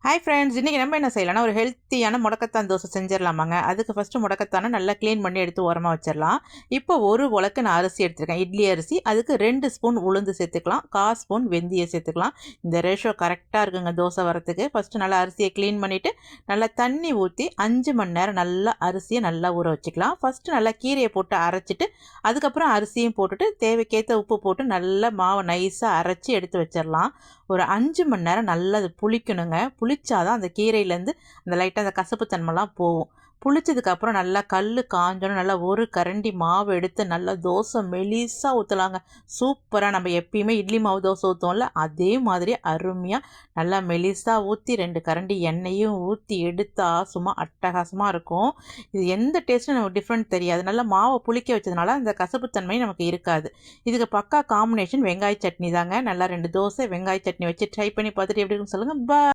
Hi friends, இன்றைக்கி நம்ம என்ன செய்யலாம்னா ஒரு ஹெல்த்தியான முடக்கத்தான் தோசை செஞ்சிடலாமாங்க. அதுக்கு ஃபஸ்ட்டு முடக்கத்தானை நல்லா க்ளீன் பண்ணி எடுத்து ஓரமாக வச்சிடலாம். இப்போ ஒரு உலக்கு நான் அரிசி எடுத்துருக்கேன், இட்லி அரிசி. அதுக்கு 2 ஸ்பூன் உளுந்து சேர்த்துக்கலாம், 1/4 ஸ்பூன் வெந்தயம் சேர்த்துக்கலாம். இந்த ரேஷோ கரெக்டாக இருக்குங்க தோசை வரத்துக்கு. ஃபஸ்ட்டு நல்லா அரிசியை க்ளீன் பண்ணிவிட்டு நல்லா தண்ணி ஊற்றி 5 மணி நேரம் நல்லா அரிசியை நல்லா ஊற வச்சுக்கலாம். ஃபஸ்ட்டு நல்லா கீரையை போட்டு அரைச்சிட்டு அதுக்கப்புறம் அரிசியும் போட்டுட்டு தேவைக்கேற்ற உப்பு போட்டு நல்லா மாவை நைஸாக அரைச்சி எடுத்து வச்சிடலாம். ஒரு 5 மணி நேரம் நல்லா அது புளிக்கணுங்க. புளிச்சாதான் அந்த கீரையிலேருந்து அந்த லைட்டாக அந்த கசப்பு தன்மைலாம் போகும். புளிச்சதுக்கப்புறம் நல்லா கல் காஞ்சோன்னு நல்லா ஒரு கரண்டி மாவு எடுத்து நல்லா தோசை மெலிசாக ஊற்றலாங்க. சூப்பராக நம்ம எப்பயுமே இட்லி மாவு தோசை ஊற்றுவோம்ல, அதே மாதிரி அருமையாக நல்லா மெலிசாக ஊற்றி 2 கரண்டி எண்ணெயும் ஊற்றி எடுத்தா சும்மா அட்டகாசமாக இருக்கும். இது எந்த டேஸ்ட்டும் நமக்கு டிஃப்ரெண்ட் தெரியாது. நல்லா மாவை புளிக்க வச்சதுனால அந்த கசப்புத்தன்மை நமக்கு இருக்காது. இதுக்கு பக்கா காம்பினேஷன் வெங்காய சட்னி தாங்க. நல்லா 2 தோசை வெங்காய சட்னி வச்சு ட்ரை பண்ணி பார்த்துட்டு எப்படி இருக்குன்னு சொல்லுங்கள்.